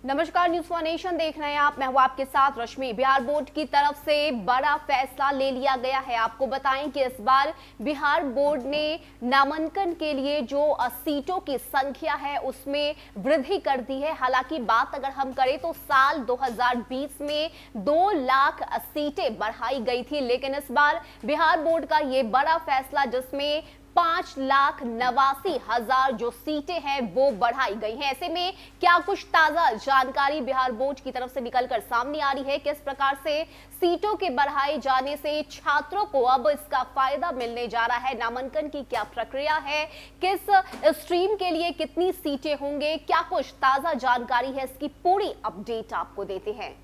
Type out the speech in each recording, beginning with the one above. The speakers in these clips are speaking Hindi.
नमस्कार, न्यूज़ फॉर नेशन देख रहे हैं आप। मैं हूं आपके साथ रश्मि। बिहार बोर्ड की तरफ से बड़ा फैसला ले लिया गया है। आपको बताएं कि इस बार बिहार बोर्ड ने नामांकन के लिए जो सीटों की संख्या है उसमें वृद्धि कर दी है। हालांकि बात अगर हम करें तो साल 2020 में 2 लाख सीटें बढ़ाई गई थी, लेकिन इस बार बिहार बोर्ड का ये बड़ा फैसला जिसमें 5,89,000 जो सीटें हैं वो बढ़ाई गई हैं। ऐसे में क्या कुछ ताजा जानकारी बिहार बोर्ड की तरफ से निकलकर सामने आ रही है, किस प्रकार से सीटों के बढ़ाए जाने से छात्रों को अब इसका फायदा मिलने जा रहा है, नामांकन की क्या प्रक्रिया है, किस स्ट्रीम के लिए कितनी सीटें होंगे, क्या कुछ ताजा जानकारी है, इसकी पूरी अपडेट आपको देते हैं।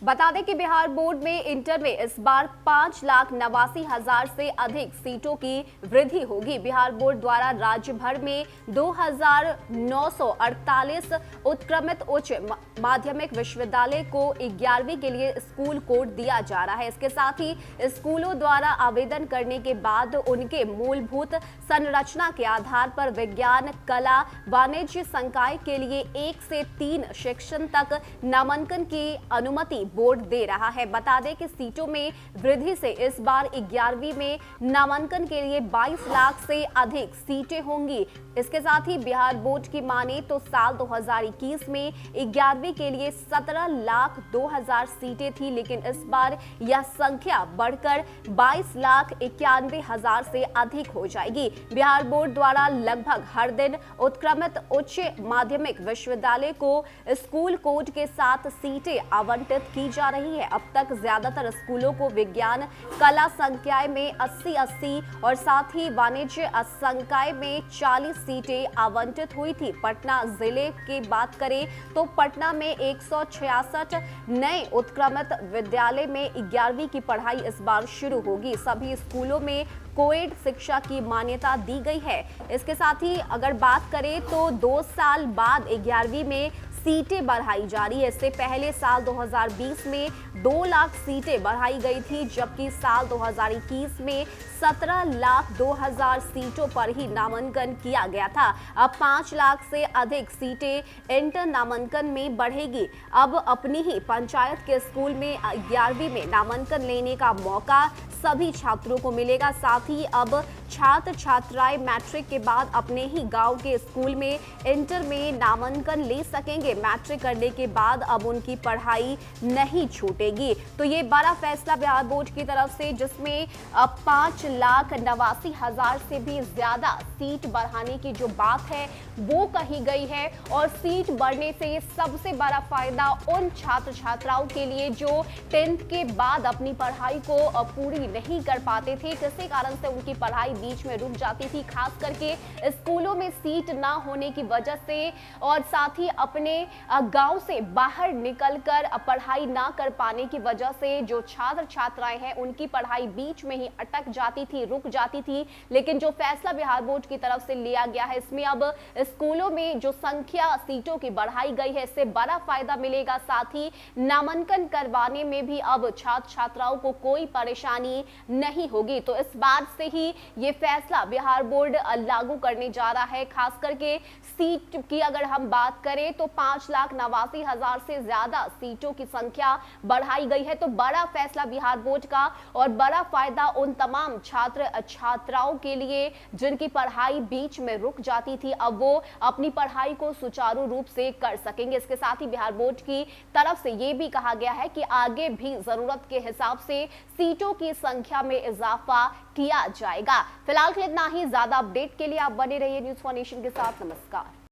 बता दें कि बिहार बोर्ड में इंटर में इस बार 5,89,000 से अधिक सीटों की वृद्धि होगी। बिहार बोर्ड द्वारा राज्य भर में 2,948 उत्क्रमित उच्च माध्यमिक विश्वविद्यालय को 11वीं के लिए स्कूल कोड दिया जा रहा है। इसके साथ ही स्कूलों द्वारा आवेदन करने के बाद उनके मूलभूत संरचना के आधार पर विज्ञान, कला, वाणिज्य संकाय के लिए 1 से 3 सेक्शन तक नामांकन की अनुमति बोर्ड दे रहा है। बता दें कि सीटों में वृद्धि से इस बार 11वीं में नामांकन के लिए 22 लाख से अधिक सीटें होंगी। इसके साथ ही बिहार बोर्ड की माने तो साल 2021 में 11वीं के लिए 17,02,000 सीटें थी, लेकिन इस बार यह संख्या बढ़कर 22,91,000 से अधिक हो जाएगी। बिहार बोर्ड द्वारा लगभग हर दिन उत्क्रमित उच्च माध्यमिक विश्वविद्यालय को स्कूल कोड के साथ सीटें आवंटित की जा रही है। अब तक ज्यादातर स्कूलों को विज्ञान, कला संकाय में 80-80 और साथ ही वाणिज्य संकाय में 40 सीटें आवंटित हुई थी। पटना जिले की बात करें तो पटना में 166 नए उत्क्रमित विद्यालय में 11वीं की पढ़ाई इस बार शुरू होगी। सभी स्कूलों में कोएड शिक्षा की मान्यता दी गई है। इसके साथ ही अगर बात करें तो 2 साल बाद 11वीं में सीटें बढ़ाई जा रही है। इससे पहले साल 2020 में 2 लाख सीटें बढ़ाई गई थी, जबकि साल 2021 में 17,02,000 सीटों पर ही नामांकन किया गया था। अब 5 लाख से अधिक सीटें इंटर नामांकन में बढ़ेगी। अब अपनी ही पंचायत के स्कूल में 11वीं में नामांकन लेने का मौका सभी छात्रों को मिलेगा। साथ ही अब छात्र छात्राएं मैट्रिक के बाद अपने ही गांव के स्कूल में इंटर में नामांकन ले सकेंगे। मैट्रिक करने के बाद अब उनकी पढ़ाई नहीं छूटेगी। तो ये बड़ा फैसला बिहार बोर्ड की तरफ से, जिसमें अब 5,89,000 से भी ज्यादा सीट बढ़ाने की जो बात है वो कही गई है। और सीट बढ़ने से सबसे बड़ा फायदा उन छात्र छात्राओं के लिए जो 10th के बाद अपनी पढ़ाई को पूरी नहीं कर पाते थे, किसी कारण से उनकी पढ़ाई बीच में रुक जाती थी, खास करके स्कूलों में सीट ना होने की वजह से, और साथ ही अपने गांव से बाहर निकलकर पढ़ाई ना कर पाने की वजह से जो छात्र छात्राएं हैं उनकी पढ़ाई बीच में ही अटक जाती थी, रुक जाती थी। लेकिन जो फैसला बिहार बोर्ड की तरफ से लिया गया है, इसमें अब स्कूलों में जो संख्या सीटों की बढ़ाई गई है, इससे बड़ा फायदा मिलेगा। साथ ही नामांकन करवाने में भी अब छात्र छात्राओं को कोई परेशानी नहीं होगी। तो इस बात से ही ये फैसला बिहार बोर्ड लागू करने जा रहा है। खास करके सीट की अगर हम बात करें तो 5,89,000 से ज्यादा सीटों की संख्या बढ़ाई गई है। तो बड़ा फैसला बिहार बोर्ड का, और बड़ा फायदा उन तमाम छात्र छात्राओं के लिए जिनकी पढ़ाई बीच में रुक जाती थी, अब वो अपनी पढ़ाई को सुचारू रूप से कर सकेंगे। इसके साथ ही बिहार बोर्ड की तरफ से ये भी कहा गया है कि आगे भी जरूरत के हिसाब से सीटों की संख्या में इजाफा किया जाएगा। फिलहाल के लिए इतना ही। ज्यादा अपडेट के लिए आप बने रहिए न्यूज़ फॉर नेशन के साथ। नमस्कार।